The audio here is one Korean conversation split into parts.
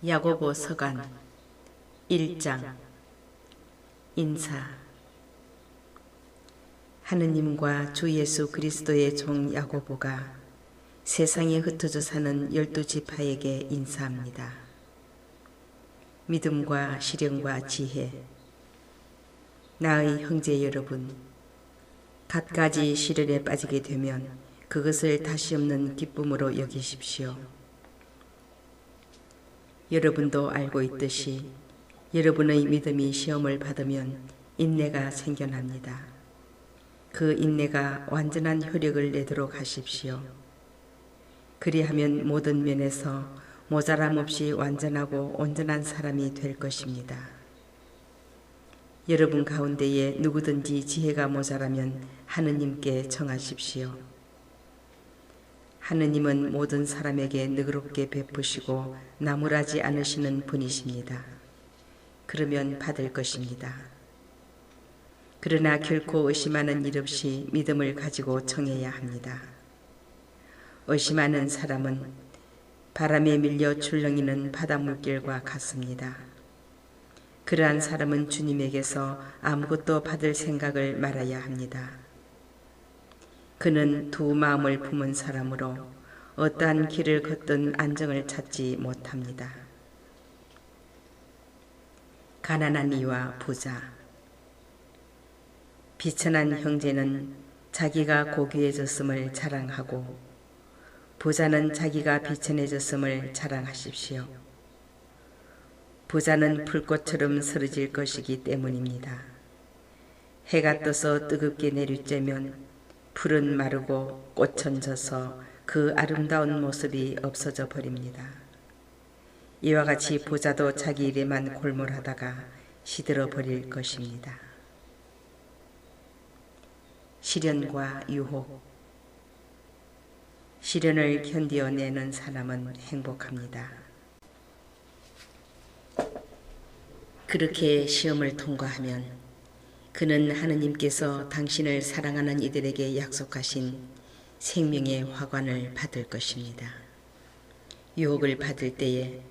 야고보 서간 1장 인사. 하느님과 주 예수 그리스도의 종 야고보가 세상에 흩어져 사는 12지파에게 인사합니다. 믿음과 실행과 지혜. 나의 형제 여러분, 갖가지 시련에 빠지게 되면 그것을 다시 없는 기쁨으로 여기십시오. 여러분도 알고 있듯이 여러분의 믿음이 시험을 받으면 인내가 생겨납니다. 그 인내가 완전한 효력을 내도록 하십시오. 그리하면 모든 면에서 모자람 없이 완전하고 온전한 사람이 될 것입니다. 여러분 가운데에 누구든지 지혜가 모자라면 하느님께 청하십시오. 하느님은 모든 사람에게 너그럽게 베푸시고 나무라지 않으시는 분이십니다. 그러면 받을 것입니다. 그러나 결코 의심하는 일 없이 믿음을 가지고 청해야 합니다. 의심하는 사람은 바람에 밀려 출렁이는 바닷물결과 같습니다. 그러한 사람은 주님에게서 아무것도 받을 생각을 말아야 합니다. 그는 두 마음을 품은 사람으로 어떠한 길을 걷든 안정을 찾지 못합니다. 가난한 이와 부자. 비천한 형제는 자기가 고귀해졌음을 자랑하고 부자는 자기가 비천해졌음을 자랑하십시오. 부자는 불꽃처럼 쓰러질 것이기 때문입니다. 해가 떠서 뜨겁게 내리쬐면 풀은 마르고 꽃은 져서 그 아름다운 모습이 없어져 버립니다. 이와 같이 부자도 자기 일에만 골몰하다가 시들어 버릴 것입니다. 시련과 유혹. 시련을 견디어내는 사람은 행복합니다. 그렇게 시험을 통과하면 그는 하느님께서 당신을 사랑하는 이들에게 약속하신 생명의 화관을 받을 것입니다. 유혹을 받을 때에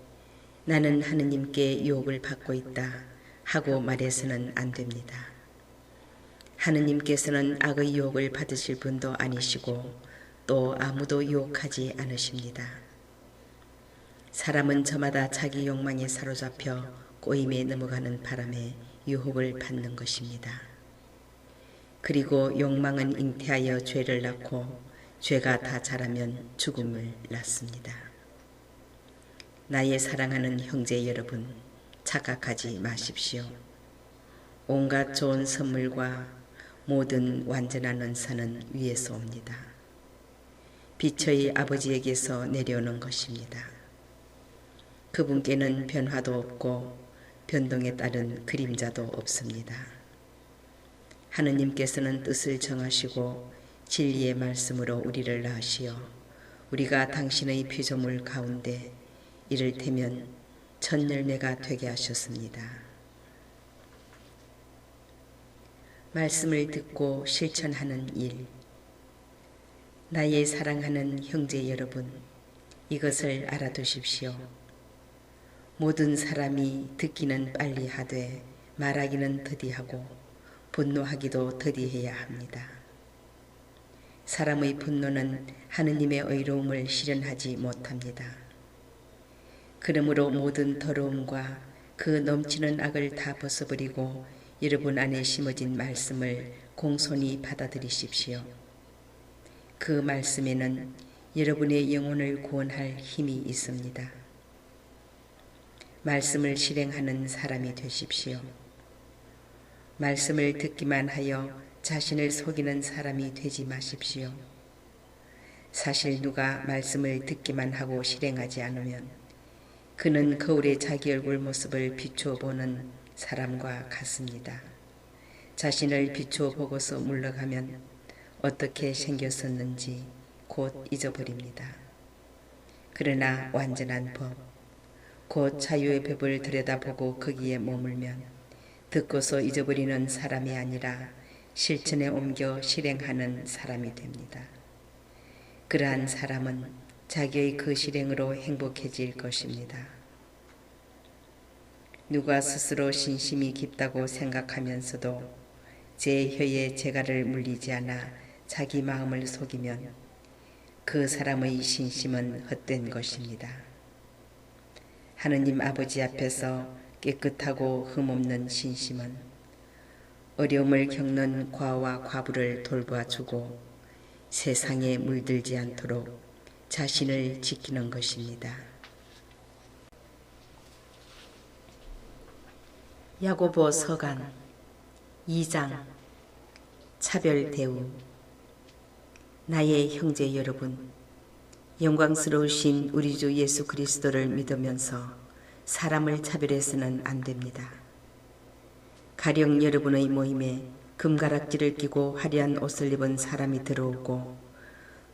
나는 하느님께 유혹을 받고 있다 하고 말해서는 안 됩니다. 하느님께서는 악의 유혹을 받으실 분도 아니시고 또 아무도 유혹하지 않으십니다. 사람은 저마다 자기 욕망에 사로잡혀 꼬임에 넘어가는 바람에 유혹을 받는 것입니다. 그리고 욕망은 잉태하여 죄를 낳고 죄가 다 자라면 죽음을 낳습니다. 나의 사랑하는 형제 여러분, 착각하지 마십시오. 온갖 좋은 선물과 모든 완전한 은사는 위에서 옵니다. 빛의 아버지에게서 내려오는 것입니다. 그분께는 변화도 없고 변동에 따른 그림자도 없습니다. 하느님께서는 뜻을 정하시고 진리의 말씀으로 우리를 낳으시어 우리가 당신의 피조물 가운데 이를테면 첫 열매가 되게 하셨습니다. 말씀을 듣고 실천하는 일. 나의 사랑하는 형제 여러분, 이것을 알아두십시오. 모든 사람이 듣기는 빨리 하되 말하기는 더디하고 분노하기도 더디해야 합니다. 사람의 분노는 하느님의 의로움을 실현하지 못합니다. 그러므로 모든 더러움과 그 넘치는 악을 다 벗어버리고 여러분 안에 심어진 말씀을 공손히 받아들이십시오. 그 말씀에는 여러분의 영혼을 구원할 힘이 있습니다. 말씀을 실행하는 사람이 되십시오. 말씀을 듣기만 하여 자신을 속이는 사람이 되지 마십시오. 사실 누가 말씀을 듣기만 하고 실행하지 않으면 그는 거울에 자기 얼굴 모습을 비추어 보는 사람과 같습니다. 자신을 비추어 보고서 물러가면 어떻게 생겼었는지 곧 잊어버립니다. 그러나 완전한 법, 곧 자유의 법을 들여다보고 거기에 머물면 듣고서 잊어버리는 사람이 아니라 실천에 옮겨 실행하는 사람이 됩니다. 그러한 사람은 자기의 그 실행으로 행복해질 것입니다. 누가 스스로 신심이 깊다고 생각하면서도 제 혀에 재갈을 물리지 않아 자기 마음을 속이면 그 사람의 신심은 헛된 것입니다. 하느님 아버지 앞에서 깨끗하고 흠없는 신심은 어려움을 겪는 과와 과부를 돌봐주고 세상에 물들지 않도록 자신을 지키는 것입니다. 야고보 서간 2장 차별 대우. 나의 형제 여러분, 영광스러우신 우리 주 예수 그리스도를 믿으면서 사람을 차별해서는 안 됩니다. 가령 여러분의 모임에 금가락지를 끼고 화려한 옷을 입은 사람이 들어오고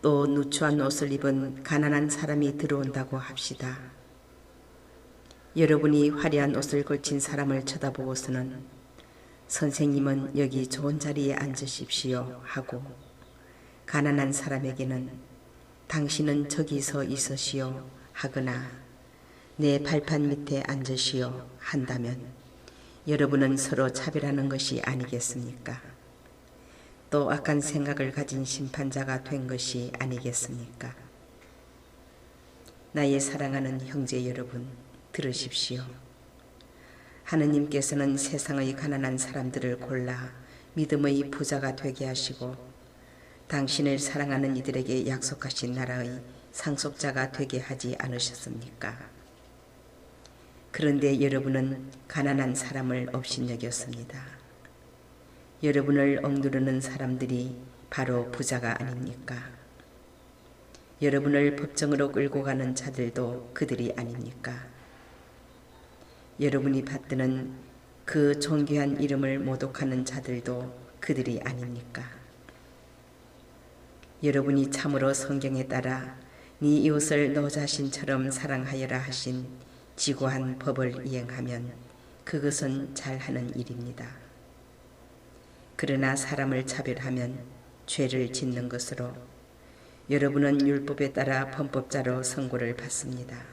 또 누추한 옷을 입은 가난한 사람이 들어온다고 합시다. 여러분이 화려한 옷을 걸친 사람을 쳐다보고서는 선생님은 여기 좋은 자리에 앉으십시오 하고, 가난한 사람에게는 당신은 저기서 있으시오 하거나 내 발판 밑에 앉으시오 한다면 여러분은 서로 차별하는 것이 아니겠습니까? 또 악한 생각을 가진 심판자가 된 것이 아니겠습니까? 나의 사랑하는 형제 여러분, 들으십시오. 하느님께서는 세상의 가난한 사람들을 골라 믿음의 부자가 되게 하시고 당신을 사랑하는 이들에게 약속하신 나라의 상속자가 되게 하지 않으셨습니까? 그런데 여러분은 가난한 사람을 업신여겼습니다. 여러분을 억누르는 사람들이 바로 부자가 아닙니까? 여러분을 법정으로 끌고 가는 자들도 그들이 아닙니까? 여러분이 받드는 그 존귀한 이름을 모독하는 자들도 그들이 아닙니까? 여러분이 참으로 성경에 따라 네 이웃을 너 자신처럼 사랑하여라 하신 지고한 법을 이행하면 그것은 잘하는 일입니다. 그러나 사람을 차별하면 죄를 짓는 것으로 여러분은 율법에 따라 범법자로 선고를 받습니다.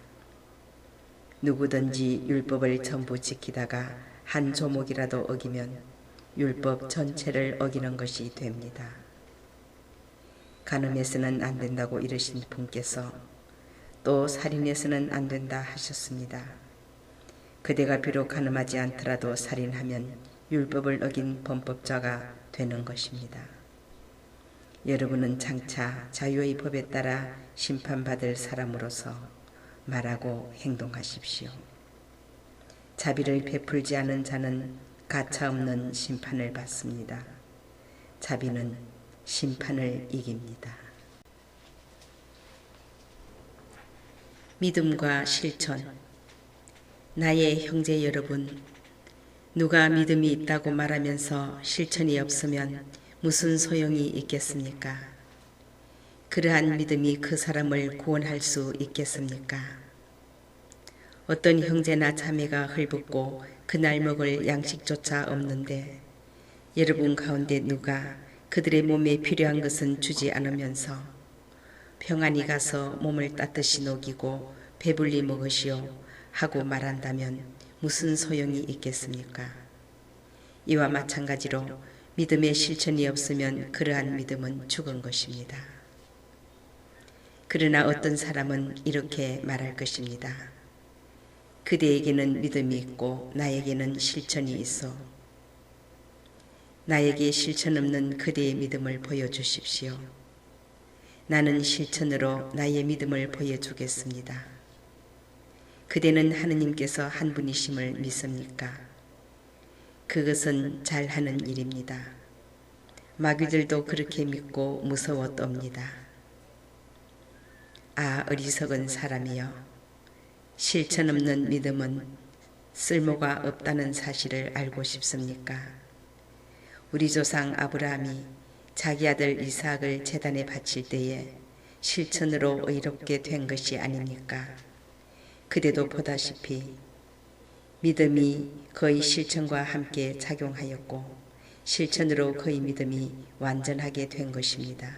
누구든지 율법을 전부 지키다가 한 조목이라도 어기면 율법 전체를 어기는 것이 됩니다. 간음해서는 안 된다고 이르신 분께서 또 살인해서는 안 된다 하셨습니다. 그대가 비록 간음하지 않더라도 살인하면 율법을 어긴 범법자가 되는 것입니다. 여러분은 장차 자유의 법에 따라 심판받을 사람으로서 말하고 행동하십시오. 자비를 베풀지 않은 자는 가차없는 심판을 받습니다. 자비는 심판을 이깁니다. 믿음과 실천. 나의 형제 여러분, 누가 믿음이 있다고 말하면서 실천이 없으면 무슨 소용이 있겠습니까? 그러한 믿음이 그 사람을 구원할 수 있겠습니까? 어떤 형제나 자매가 헐벗고 그날 먹을 양식조차 없는데 여러분 가운데 누가 그들의 몸에 필요한 것은 주지 않으면서 평안히 가서 몸을 따뜻이 녹이고 배불리 먹으시오 하고 말한다면 무슨 소용이 있겠습니까? 이와 마찬가지로 믿음의 실천이 없으면 그러한 믿음은 죽은 것입니다. 그러나 어떤 사람은 이렇게 말할 것입니다. 그대에게는 믿음이 있고 나에게는 실천이 있어. 나에게 실천 없는 그대의 믿음을 보여주십시오. 나는 실천으로 나의 믿음을 보여주겠습니다. 그대는 하느님께서 한 분이심을 믿습니까? 그것은 잘하는 일입니다. 마귀들도 그렇게 믿고 무서워 떱니다. 아, 어리석은 사람이여, 실천 없는 믿음은 쓸모가 없다는 사실을 알고 싶습니까? 우리 조상 아브라함이 자기 아들 이삭을 제단에 바칠 때에 실천으로 의롭게 된 것이 아닙니까? 그대도 보다시피 믿음이 그의 실천과 함께 작용하였고 실천으로 그의 믿음이 완전하게 된 것입니다.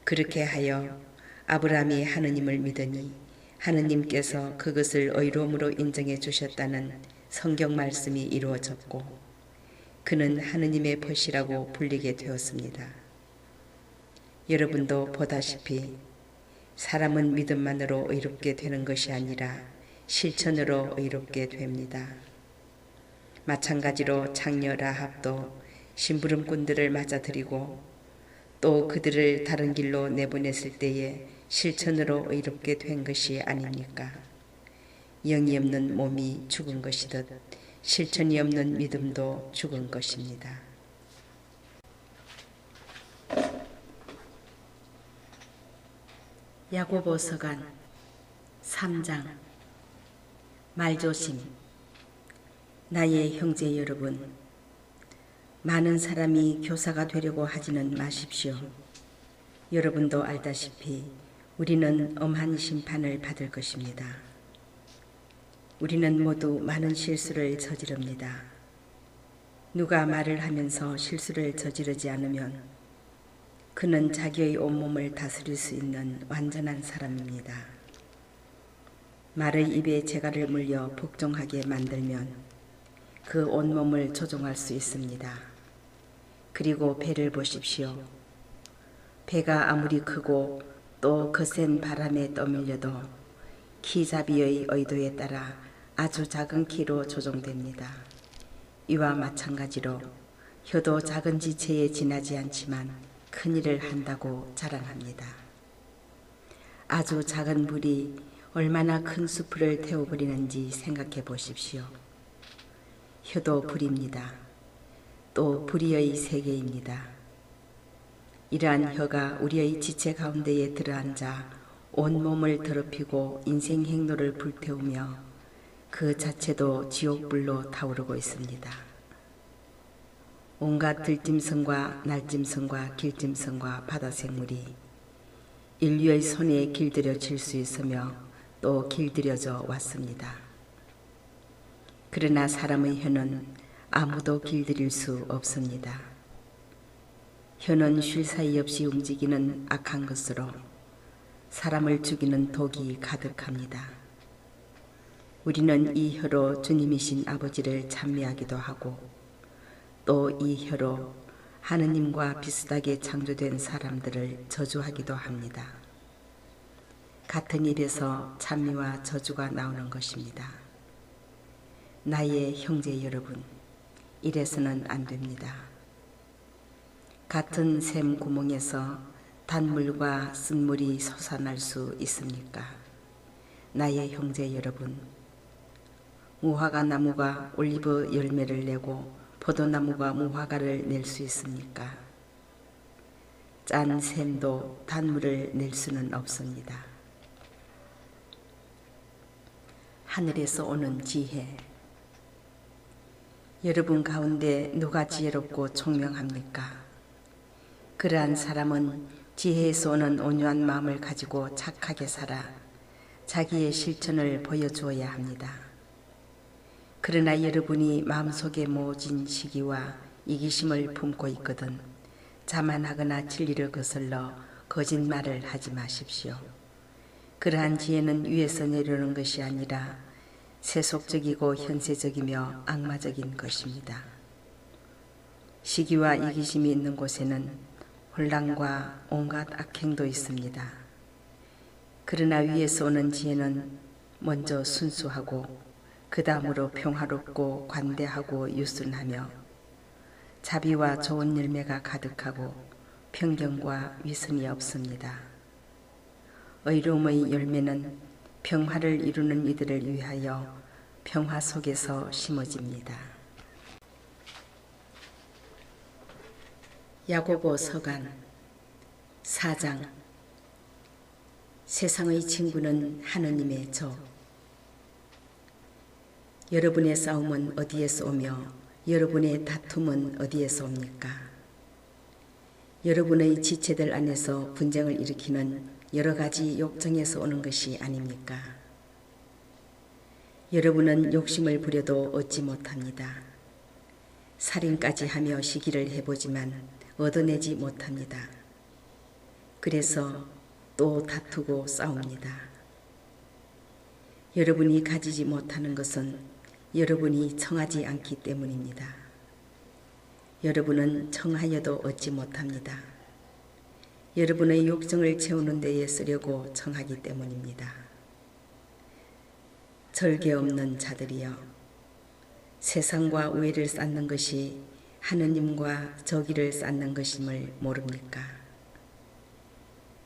그렇게 하여 아브라함이 하느님을 믿으니 하느님께서 그것을 의로움으로 인정해 주셨다는 성경 말씀이 이루어졌고 그는 하느님의 벗이라고 불리게 되었습니다. 여러분도 보다시피 사람은 믿음만으로 의롭게 되는 것이 아니라 실천으로 의롭게 됩니다. 마찬가지로 장녀 라합도 심부름꾼들을 맞아들이고 또 그들을 다른 길로 내보냈을 때에 실천으로 의롭게 된 것이 아닙니까? 영이 없는 몸이 죽은 것이듯 실천이 없는 믿음도 죽은 것입니다. 야고보서간 3장. 말조심. 나의 형제 여러분, 많은 사람이 교사가 되려고 하지는 마십시오. 여러분도 알다시피 우리는 엄한 심판을 받을 것입니다. 우리는 모두 많은 실수를 저지릅니다. 누가 말을 하면서 실수를 저지르지 않으면 그는 자기의 온몸을 다스릴 수 있는 완전한 사람입니다. 말의 입에 재갈을 물려 복종하게 만들면 그 온몸을 조종할 수 있습니다. 그리고 배를 보십시오. 배가 아무리 크고 또 거센 바람에 떠밀려도 키잡이의 의도에 따라 아주 작은 키로 조종됩니다. 이와 마찬가지로 혀도 작은 지체에 지나지 않지만 큰 일을 한다고 자랑합니다. 아주 작은 불이 얼마나 큰 숲을 태워버리는지 생각해 보십시오. 혀도 불입니다. 또 불의의 세계입니다. 이러한 혀가 우리의 지체 가운데에 들어앉아 온몸을 더럽히고 인생 행로를 불태우며 그 자체도 지옥불로 타오르고 있습니다. 온갖 들짐승과 날짐승과 길짐승과 바다생물이 인류의 손에 길들여질 수 있으며 또 길들여져 왔습니다. 그러나 사람의 혀는 아무도 길들일 수 없습니다. 혀는 쉴 사이 없이 움직이는 악한 것으로 사람을 죽이는 독이 가득합니다. 우리는 이 혀로 주님이신 아버지를 찬미하기도 하고 또 이 혀로 하느님과 비슷하게 창조된 사람들을 저주하기도 합니다. 같은 입에서 찬미와 저주가 나오는 것입니다. 나의 형제 여러분, 이래서는 안 됩니다. 같은 샘 구멍에서 단물과 쓴물이 솟아날 수 있습니까? 나의 형제 여러분, 무화과 나무가 올리브 열매를 내고 포도나무가 무화과를 낼 수 있습니까? 짠 샘도 단물을 낼 수는 없습니다. 하늘에서 오는 지혜. 여러분 가운데 누가 지혜롭고 총명합니까? 그러한 사람은 지혜에서 오는 온유한 마음을 가지고 착하게 살아 자기의 실천을 보여주어야 합니다. 그러나 여러분이 마음속에 모진 시기와 이기심을 품고 있거든 자만하거나 진리를 거슬러 거짓말을 하지 마십시오. 그러한 지혜는 위에서 내려오는 것이 아니라 세속적이고 현세적이며 악마적인 것입니다. 시기와 이기심이 있는 곳에는 혼란과 온갖 악행도 있습니다. 그러나 위에서 오는 지혜는 먼저 순수하고 그 다음으로 평화롭고 관대하고 유순하며 자비와 좋은 열매가 가득하고 편견과 위선이 없습니다. 의로움의 열매는 평화를 이루는 이들을 위하여 평화 속에서 심어집니다. 야고보 서간 4장. 세상의 친구는 하느님의 적. 여러분의 싸움은 어디에서 오며 여러분의 다툼은 어디에서 옵니까? 여러분의 지체들 안에서 분쟁을 일으키는 여러 가지 욕정에서 오는 것이 아닙니까? 여러분은 욕심을 부려도 얻지 못합니다. 살인까지 하며 시기를 해보지만 얻어내지 못합니다. 그래서 또 다투고 싸웁니다. 여러분이 가지지 못하는 것은 여러분이 청하지 않기 때문입니다. 여러분은 청하여도 얻지 못합니다. 여러분의 욕정을 채우는 데에 쓰려고 청하기 때문입니다. 절개 없는 자들이여, 세상과 우애를 쌓는 것이 하느님과 저기를 쌓는 것임을 모릅니까?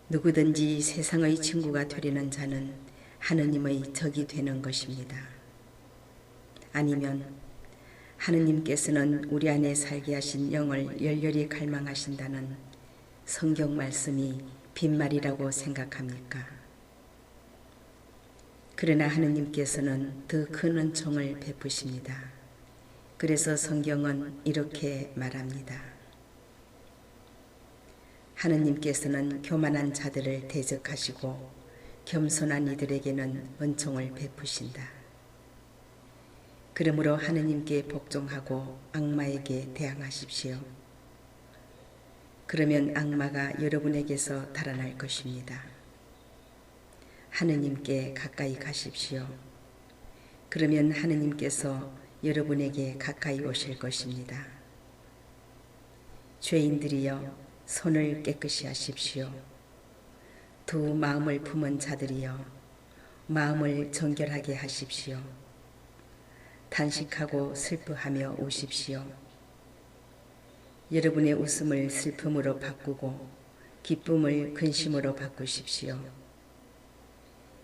누구든지 세상의 친구가 되려는 자는 하느님의 적이 되는 것입니다. 아니면 하느님께서는 우리 안에 살게 하신 영을 열렬히 갈망하신다는 성경 말씀이 빈말이라고 생각합니까? 그러나 하느님께서는 더 큰 은총을 베푸십니다. 그래서 성경은 이렇게 말합니다. 하느님께서는 교만한 자들을 대적하시고 겸손한 이들에게는 은총을 베푸신다. 그러므로 하느님께 복종하고 악마에게 대항하십시오. 그러면 악마가 여러분에게서 달아날 것입니다. 하느님께 가까이 가십시오. 그러면 하느님께서 여러분에게 가까이 오실 것입니다. 죄인들이여, 손을 깨끗이 하십시오. 두 마음을 품은 자들이여, 마음을 정결하게 하십시오. 탄식하고 슬퍼하며 우십시오. 여러분의 웃음을 슬픔으로 바꾸고 기쁨을 근심으로 바꾸십시오.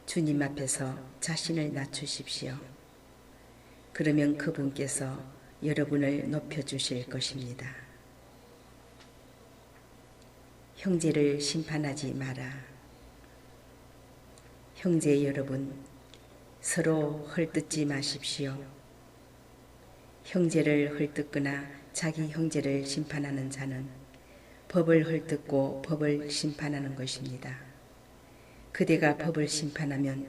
주님 앞에서 자신을 낮추십시오. 그러면 그분께서 여러분을 높여주실 것입니다. 형제를 심판하지 마라. 형제 여러분, 서로 헐뜯지 마십시오. 형제를 헐뜯거나 자기 형제를 심판하는 자는 법을 헐뜯고 법을 심판하는 것입니다. 그대가 법을 심판하면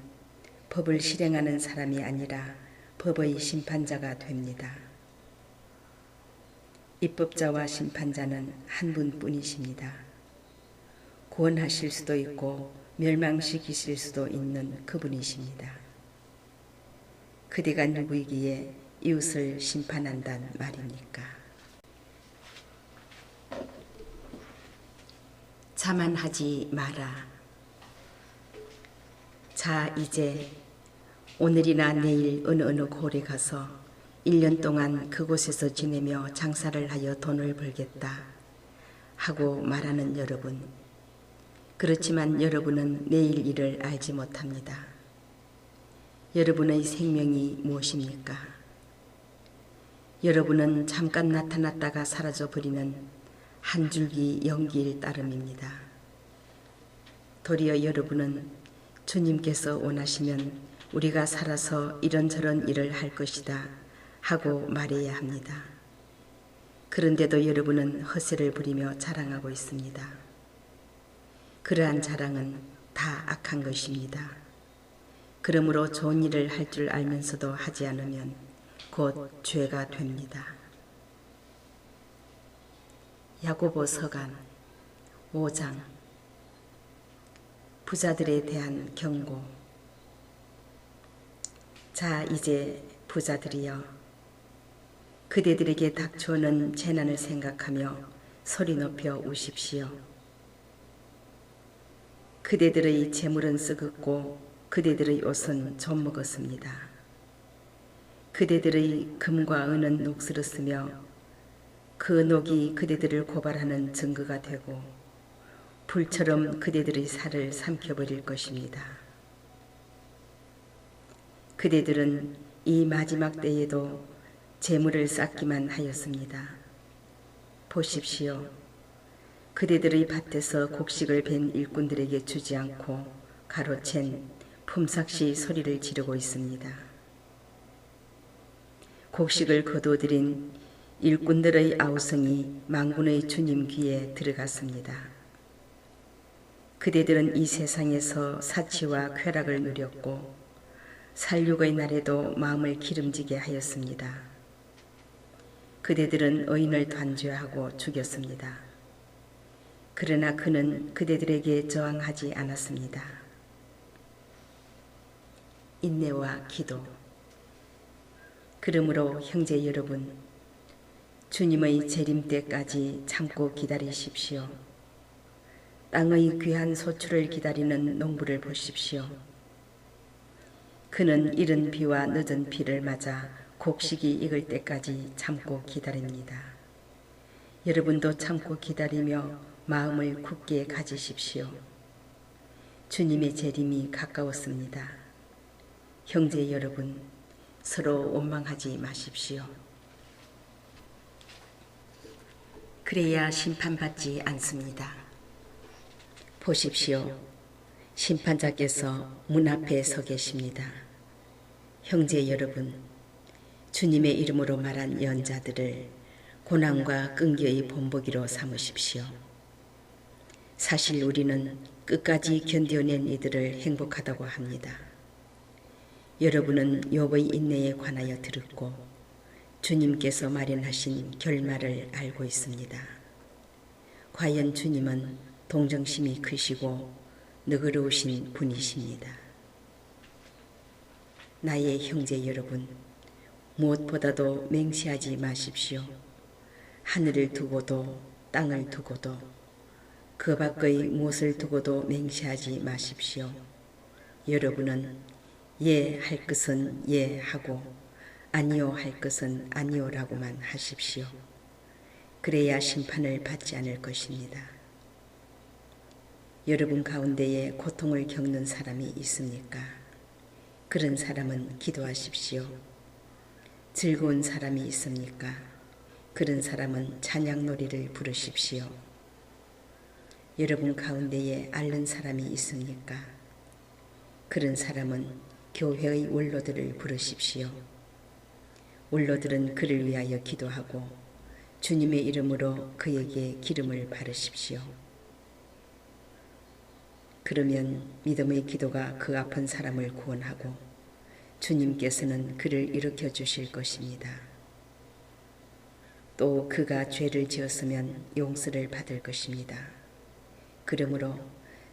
법을 실행하는 사람이 아니라 법의 심판자가 됩니다. 입법자와 심판자는 한 분뿐이십니다. 구원하실 수도 있고 멸망시키실 수도 있는 그분이십니다. 그대가 누구이기에 이웃을 심판한단 말입니까? 자만하지 마라. 자, 이제 오늘이나 내일 어느 고을에 가서 1년 동안 그곳에서 지내며 장사를 하여 돈을 벌겠다 하고 말하는 여러분, 그렇지만 여러분은 내일 일을 알지 못합니다. 여러분의 생명이 무엇입니까? 여러분은 잠깐 나타났다가 사라져 버리는 한 줄기 연기일 따름입니다. 도리어 여러분은 주님께서 원하시면 우리가 살아서 이런저런 일을 할 것이다 하고 말해야 합니다. 그런데도 여러분은 허세를 부리며 자랑하고 있습니다. 그러한 자랑은 다 악한 것입니다. 그러므로 좋은 일을 할 줄 알면서도 하지 않으면 곧 죄가 됩니다. 야고보 서간 5장 부자들에 대한 경고. 자, 이제 부자들이여, 그대들에게 닥쳐오는 재난을 생각하며 소리 높여 우십시오. 그대들의 재물은 썩었고 그대들의 옷은 좀 먹었습니다. 그대들의 금과 은은 녹슬었으며 그 녹이 그대들을 고발하는 증거가 되고 불처럼 그대들의 살을 삼켜버릴 것입니다. 그대들은 이 마지막 때에도 재물을 쌓기만 하였습니다. 보십시오. 그대들의 밭에서 곡식을 벤 일꾼들에게 주지 않고 가로챈 품삯이 소리를 지르고 있습니다. 곡식을 거두어들인 일꾼들의 아우성이 만군의 주님 귀에 들어갔습니다. 그대들은 이 세상에서 사치와 쾌락을 누렸고 살육의 날에도 마음을 기름지게 하였습니다. 그대들은 의인을 단죄하고 죽였습니다. 그러나 그는 그대들에게 저항하지 않았습니다. 인내와 기도. 그러므로 형제 여러분, 주님의 재림 때까지 참고 기다리십시오. 땅의 귀한 소출을 기다리는 농부를 보십시오. 그는 이른 비와 늦은 비를 맞아 곡식이 익을 때까지 참고 기다립니다. 여러분도 참고 기다리며 마음을 굳게 가지십시오. 주님의 재림이 가까웠습니다. 형제 여러분, 서로 원망하지 마십시오. 그래야 심판받지 않습니다. 보십시오. 심판자께서 문 앞에 서 계십니다. 형제 여러분, 주님의 이름으로 말한 예언자들을 고난과 끈기의 본보기로 삼으십시오. 사실 우리는 끝까지 견뎌낸 이들을 행복하다고 합니다. 여러분은 욥의 인내에 관하여 들었고 주님께서 마련하신 결말을 알고 있습니다. 과연 주님은 동정심이 크시고 너그러우신 분이십니다. 나의 형제 여러분, 무엇보다도 맹세하지 마십시오. 하늘을 두고도 땅을 두고도 그 밖의 무엇을 두고도 맹세하지 마십시오. 여러분은 예 할 것은 예 하고 아니요 할 것은 아니요라고만 하십시오. 그래야 심판을 받지 않을 것입니다. 여러분 가운데에 고통을 겪는 사람이 있습니까? 그런 사람은 기도하십시오. 즐거운 사람이 있습니까? 그런 사람은 찬양놀이를 부르십시오. 여러분 가운데에 앓는 사람이 있습니까? 그런 사람은 교회의 원로들을 부르십시오. 원로들은 그를 위하여 기도하고 주님의 이름으로 그에게 기름을 바르십시오. 그러면 믿음의 기도가 그 아픈 사람을 구원하고 주님께서는 그를 일으켜 주실 것입니다. 또 그가 죄를 지었으면 용서를 받을 것입니다. 그러므로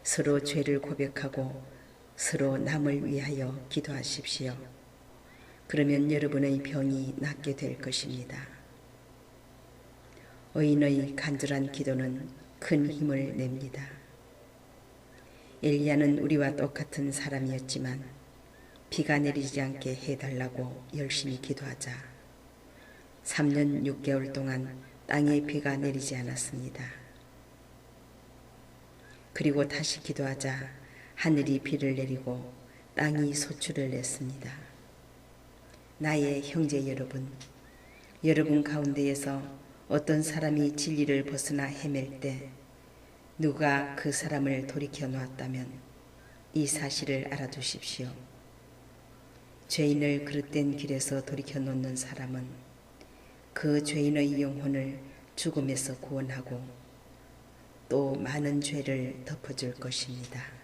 서로 죄를 고백하고 서로 남을 위하여 기도하십시오. 그러면 여러분의 병이 낫게 될 것입니다. 의인의 간절한 기도는 큰 힘을 냅니다. 엘리야는 우리와 똑같은 사람이었지만 비가 내리지 않게 해달라고 열심히 기도하자 3년 6개월 동안 땅에 비가 내리지 않았습니다. 그리고 다시 기도하자 하늘이 비를 내리고 땅이 소출을 냈습니다. 나의 형제 여러분, 여러분 가운데에서 어떤 사람이 진리를 벗어나 헤맬 때 누가 그 사람을 돌이켜 놓았다면 이 사실을 알아두십시오. 죄인을 그릇된 길에서 돌이켜 놓는 사람은 그 죄인의 영혼을 죽음에서 구원하고 또 많은 죄를 덮어줄 것입니다.